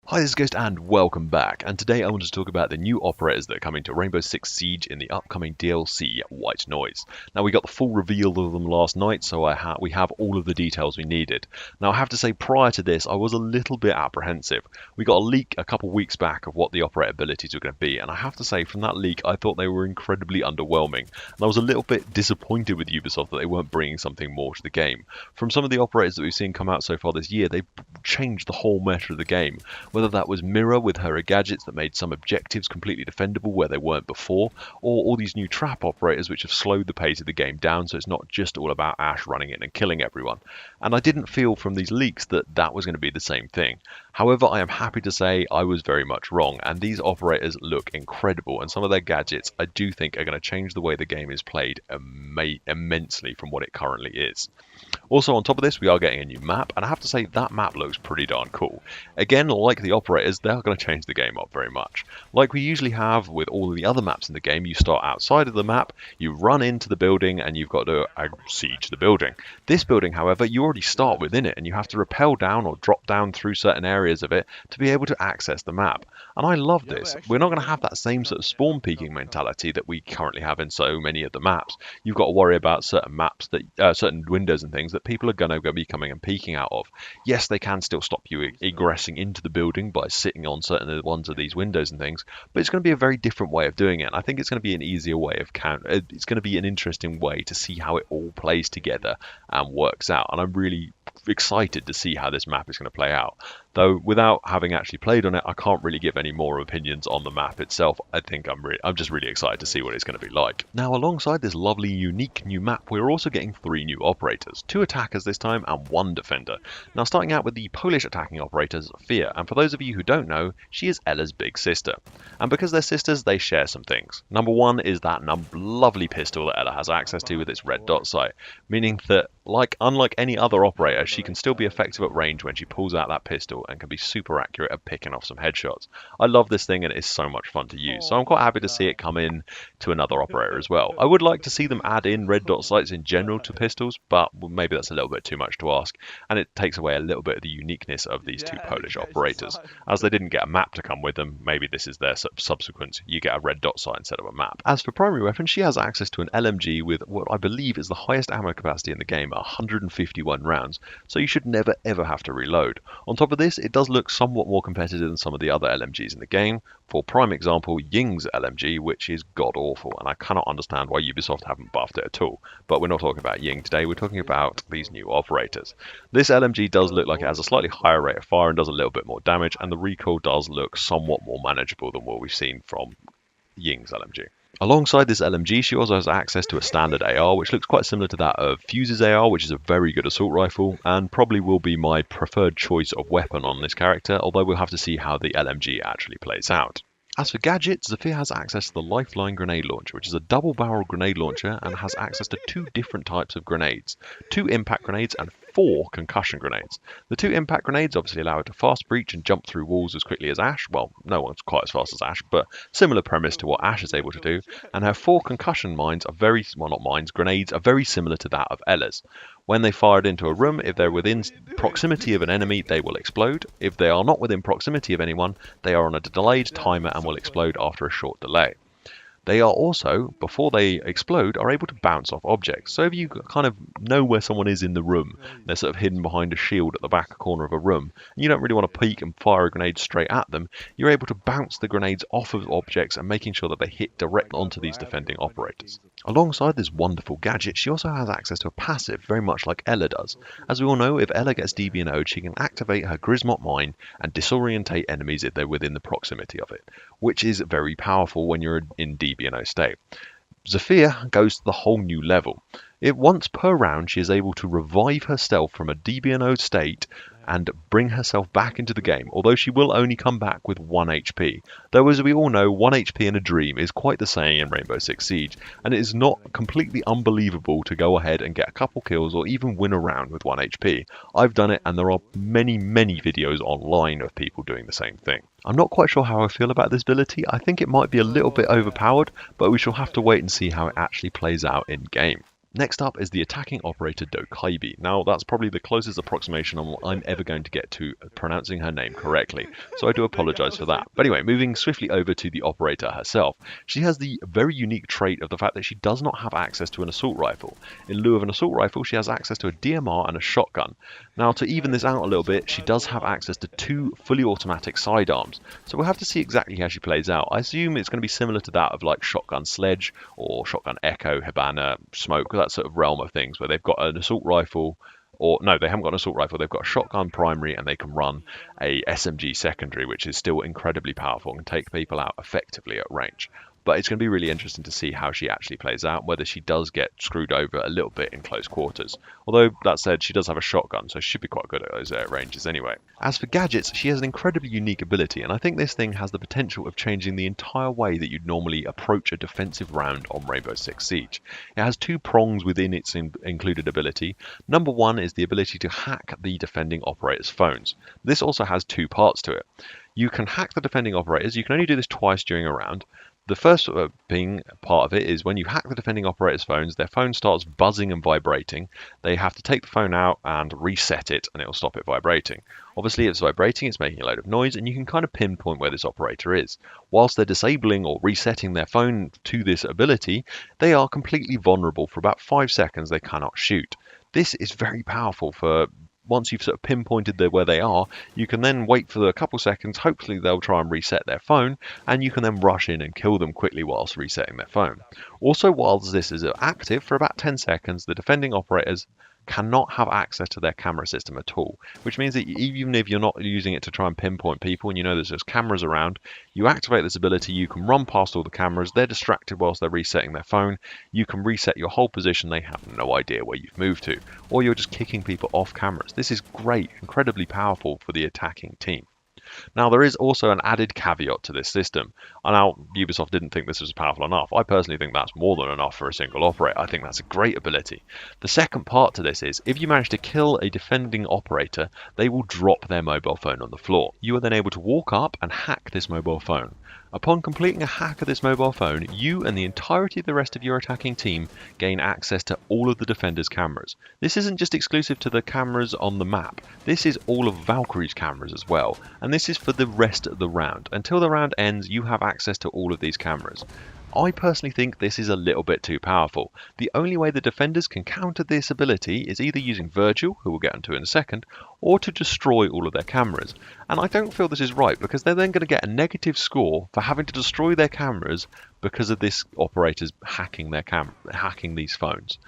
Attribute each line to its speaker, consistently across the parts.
Speaker 1: Hi, this is Ghost and welcome back. And today I want to talk about the new operators that are coming to Rainbow Six Siege in the upcoming DLC, White Noise. Now, we got the full reveal of them last night, so we have all of the details we needed. Now, I have to say, prior to this, I was a little bit apprehensive. We got a leak a couple weeks back of what the operator abilities were going to be, and I have to say, from that leak, I thought they were incredibly underwhelming. And I was a little bit disappointed with Ubisoft that they weren't bringing something more to the game. From some of the operators that we've seen come out so far this year, they've changed the whole meta of the game. Whether that was Mirror with her gadgets that made some objectives completely defendable where they weren't before, or all these new trap operators which have slowed the pace of the game down so it's not just all about Ash running in and killing everyone. And I didn't feel from these leaks that that was going to be the same thing. However, I am happy to say I was very much wrong, and these operators look incredible, and some of their gadgets I do think are going to change the way the game is played immensely from what it currently is. Also, on top of this, we are getting a new map, and I have to say that map looks pretty darn cool. Again, like the operators, they're going to change the game up very much. Like we usually have with all of the other maps in the game, you start outside of the map, you run into the building, and you've got to siege the building. This building, however, you already start within it, and you have to rappel down or drop down through certain areas of it to be able to access the map. And I love this. We're not going to have that same sort of spawn peeking mentality that we currently have in so many of the maps. You've got to worry about certain maps that certain windows and things that people are going to be coming and peeking out of. Yes, they can still stop you egressing into the building by sitting on certain ones of these windows and things, but it's going to be a very different way of doing it. And I think it's going to be an easier way of it's going to be an interesting way to see how it all plays together and works out. And I'm really excited to see how this map is going to play out. Though without having actually played on it, I can't really give any more opinions on the map itself. I think I'm just really excited to see what it's going to be like. Now, alongside this lovely, unique new map, we're also getting 3 new operators, 2 attackers this time and 1 defender. Now, starting out with the Polish attacking operator Saphir, and for those of you who don't know, she is Ella's big sister. And because they're sisters, they share some things. Number 1 is that lovely pistol that Ella has access to with its red dot sight, meaning that unlike any other operator, she can still be effective at range when she pulls out that pistol and can be super accurate at picking off some headshots. I love this thing and it is so much fun to use, so I'm quite happy to see it come in to another operator as well. I would like to see them add in red dot sights in general to pistols, but maybe that's a little bit too much to ask, and it takes away a little bit of the uniqueness of these 2 Polish operators. As they didn't get a map to come with them, maybe this is their subsequent, you get a red dot sight instead of a map. As for primary weapons, she has access to an LMG with what I believe is the highest ammo capacity in the game, 151 rounds, so you should never ever have to reload. On top of this, it does look somewhat more competitive than some of the other LMGs in the game. For prime example, Ying's LMG, which is god-awful, and I cannot understand why Ubisoft haven't buffed it at all. But we're not talking about Ying today, we're talking about these new operators. This LMG does look like it has a slightly higher rate of fire and does a little bit more damage, and the recoil does look somewhat more manageable than what we've seen from Ying's LMG. Alongside this LMG, she also has access to a standard AR, which looks quite similar to that of Fuse's AR, which is a very good assault rifle, and probably will be my preferred choice of weapon on this character, although we'll have to see how the LMG actually plays out. As for gadgets, Saphir has access to the Lifeline grenade launcher, which is a double-barrel grenade launcher and has access to 2 different types of grenades, 2 impact grenades and 4 concussion grenades. The 2 impact grenades obviously allow her to fast breach and jump through walls as quickly as Ash. Well, no one's quite as fast as Ash, but similar premise to what Ash is able to do. And her 4 concussion grenades are very similar to that of Ella's. When they fired into a room, if they're within proximity of an enemy, they will explode. If they are not within proximity of anyone, they are on a delayed timer and will explode after a short delay. They are also, before they explode, are able to bounce off objects. So if you kind of know where someone is in the room, they're sort of hidden behind a shield at the back corner of a room, and you don't really want to peek and fire a grenade straight at them, you're able to bounce the grenades off of objects and making sure that they hit direct onto these defending operators. Alongside this wonderful gadget, she also has access to a passive, very much like Ella does. As we all know, if Ella gets DBNO'd, she can activate her Grismot mine and disorientate enemies if they're within the proximity of it, which is very powerful when you're in DBNO state. Saphir goes to the whole new level. Once per round, she is able to revive herself from a DBNO state and bring herself back into the game, although she will only come back with 1 HP. Though, as we all know, 1 HP in a dream is quite the saying in Rainbow Six Siege, and it is not completely unbelievable to go ahead and get a couple kills or even win a round with 1 HP. I've done it, and there are many videos online of people doing the same thing. I'm not quite sure how I feel about this ability. I think it might be a little bit overpowered, but we shall have to wait and see how it actually plays out in game. Next up is the attacking operator Dokaibi. Now, that's probably the closest approximation I'm ever going to get to pronouncing her name correctly, so I do apologize for that. But anyway, moving swiftly over to the operator herself, she has the very unique trait of the fact that she does not have access to an assault rifle. In lieu of an assault rifle, she has access to a DMR and a shotgun. Now, to even this out a little bit, she does have access to 2 fully automatic sidearms, so we'll have to see exactly how she plays out. I assume it's going to be similar to that of like Shotgun Sledge or Shotgun Echo, Habana, Smoke, that sort of realm of things where they've got an assault rifle, or no, they haven't got an assault rifle, they've got a shotgun primary and they can run a SMG secondary, which is still incredibly powerful and can take people out effectively at range. But it's going to be really interesting to see how she actually plays out, whether she does get screwed over a little bit in close quarters. Although, that said, she does have a shotgun, so she should be quite good at those ranges anyway. As for gadgets, she has an incredibly unique ability, and I think this thing has the potential of changing the entire way that you'd normally approach a defensive round on Rainbow Six Siege. It has 2 prongs within its included ability. Number 1 is the ability to hack the defending operator's phones. This also has 2 parts to it. You can hack the defending operators. You can only do this twice during a round. The first being part of it is when you hack the defending operator's phones, their phone starts buzzing and vibrating. They have to take the phone out and reset it, and it will stop it vibrating. Obviously, if it's vibrating, it's making a load of noise, and you can kind of pinpoint where this operator is. Whilst they're disabling or resetting their phone to this ability, they are completely vulnerable. For about 5 seconds, they cannot shoot. This is very powerful for once you've sort of pinpointed where they are, you can then wait for a couple seconds. Hopefully they'll try and reset their phone, and you can then rush in and kill them quickly whilst resetting their phone. Also, whilst this is active for about 10 seconds, the defending operators cannot have access to their camera system at all, which means that even if you're not using it to try and pinpoint people and you know there's just cameras around, you activate this ability, you can run past all the cameras, they're distracted whilst they're resetting their phone, you can reset your whole position, they have no idea where you've moved to, or you're just kicking people off cameras. This is great, incredibly powerful for the attacking team. Now, there is also an added caveat to this system. And now, Ubisoft didn't think this was powerful enough. I personally think that's more than enough for a single operator. I think that's a great ability. The second part to this is, if you manage to kill a defending operator, they will drop their mobile phone on the floor. You are then able to walk up and hack this mobile phone. Upon completing a hack of this mobile phone, you and the entirety of the rest of your attacking team gain access to all of the defenders' cameras. This isn't just exclusive to the cameras on the map, this is all of Valkyrie's cameras as well, and this is for the rest of the round. Until the round ends, you have access to all of these cameras. I personally think this is a little bit too powerful. The only way the defenders can counter this ability is either using Virgil, who we'll get into in a second, or to destroy all of their cameras. And I don't feel this is right, because they're then going to get a negative score for having to destroy their cameras because of this operator's hacking these phones.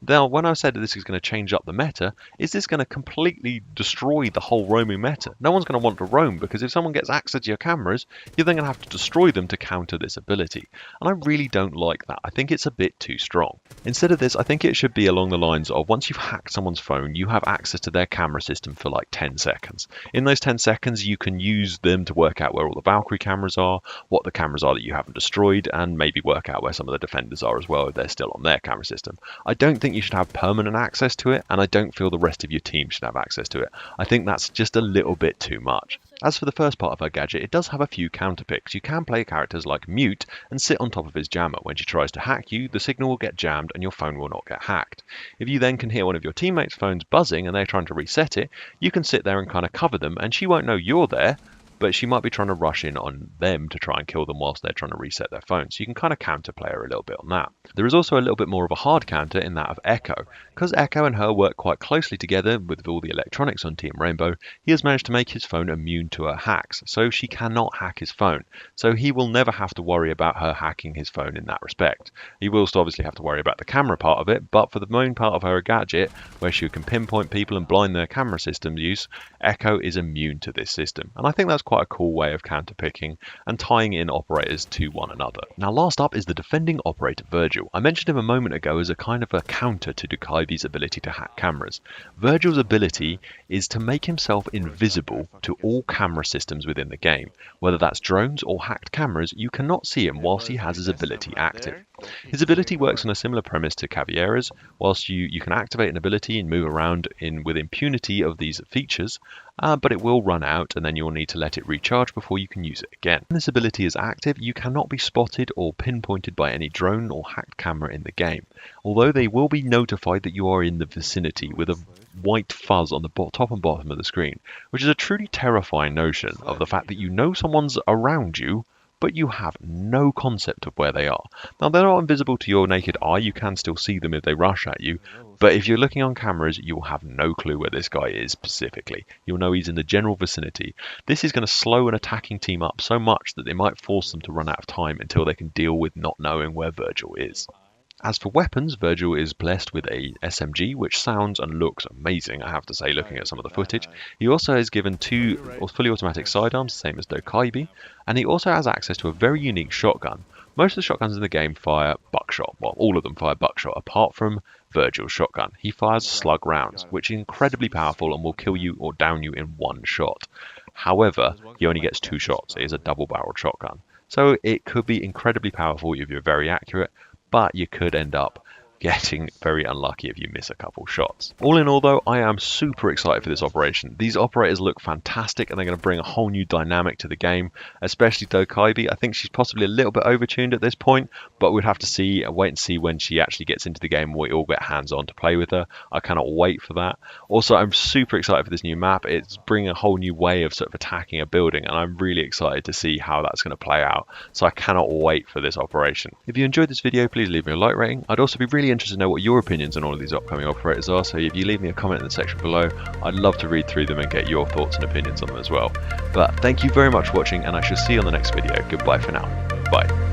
Speaker 1: Now, when I said that this is going to change up the meta, is this going to completely destroy the whole roaming meta? No one's going to want to roam, because if someone gets access to your cameras, you're then going to have to destroy them to counter this ability. And I really don't like that. I think it's a bit too strong. Instead of this, I think it should be along the lines of, once you've hacked someone's phone, you have access to their camera system for like 10 seconds. In those 10 seconds, you can use them to work out where all the Valkyrie cameras are, what the cameras are that you haven't destroyed, and maybe work out where some of the defenders are as well if they're still on their camera system. I don't think you should have permanent access to it, and I don't feel the rest of your team should have access to it. I think that's just a little bit too much. As for the first part of her gadget, it does have a few counterpicks. You can play characters like Mute and sit on top of his jammer. When she tries to hack you, the signal will get jammed and your phone will not get hacked. If you then can hear one of your teammates' phones buzzing and they're trying to reset it, you can sit there and kind of cover them, and she won't know you're there, but she might be trying to rush in on them to try and kill them whilst they're trying to reset their phone. So you can kind of counterplay her a little bit on that. There is also a little bit more of a hard counter in that of Echo. Because Echo and her work quite closely together with all the electronics on Team Rainbow, he has managed to make his phone immune to her hacks, so she cannot hack his phone. So he will never have to worry about her hacking his phone in that respect. He will still obviously have to worry about the camera part of it, but for the main part of her gadget, where she can pinpoint people and blind their camera system use, Echo is immune to this system. And I think that's quite a cool way of counterpicking and tying in operators to one another. Now, last up is the defending operator Virgil. I mentioned him a moment ago as a kind of a counter to Dokaibi's ability to hack cameras. Virgil's ability is to make himself invisible to all camera systems within the game. Whether that's drones or hacked cameras, you cannot see him whilst he has his ability active. His ability works on a similar premise to Caveira's. Whilst you can activate an ability and move around with impunity of these features, but it will run out and then you'll need to let it recharge before you can use it again. When this ability is active, you cannot be spotted or pinpointed by any drone or hacked camera in the game, although they will be notified that you are in the vicinity with a white fuzz on the top and bottom of the screen, which is a truly terrifying notion of the fact that you know someone's around you, but you have no concept of where they are. Now, they're not invisible to your naked eye, you can still see them if they rush at you, but if you're looking on cameras, you will have no clue where this guy is specifically. You'll know he's in the general vicinity. This is going to slow an attacking team up so much that they might force them to run out of time until they can deal with not knowing where Virgil is. As for weapons, Virgil is blessed with a SMG, which sounds and looks amazing, I have to say, looking at some of the footage. He also is given 2 fully automatic sidearms, same as Dokaibi, and he also has access to a very unique shotgun. Most of the shotguns in the game fire buckshot, well, all of them fire buckshot, apart from Virgil's shotgun. He fires slug rounds, which is incredibly powerful and will kill you or down you in one shot. However, he only gets 2 shots, it is a double-barreled shotgun. So it could be incredibly powerful if you're very accurate, but you could end up getting very unlucky if you miss a couple shots. All in all though, I am super excited for this operation. These operators look fantastic and they're going to bring a whole new dynamic to the game, especially Dokaibi. I think she's possibly a little bit overtuned at this point, but we'd have to wait and see when she actually gets into the game and we all get hands-on to play with her. I cannot wait for that. Also, I'm super excited for this new map. It's bringing a whole new way of sort of attacking a building and I'm really excited to see how that's going to play out. So I cannot wait for this operation. If you enjoyed this video, please leave me a like rating. I'd also be really interested to know what your opinions on all of these upcoming operators are, so if you leave me a comment in the section below, I'd love to read through them and get your thoughts and opinions on them as well. But thank you very much for watching and I shall see you on the next video. Goodbye for now. Bye.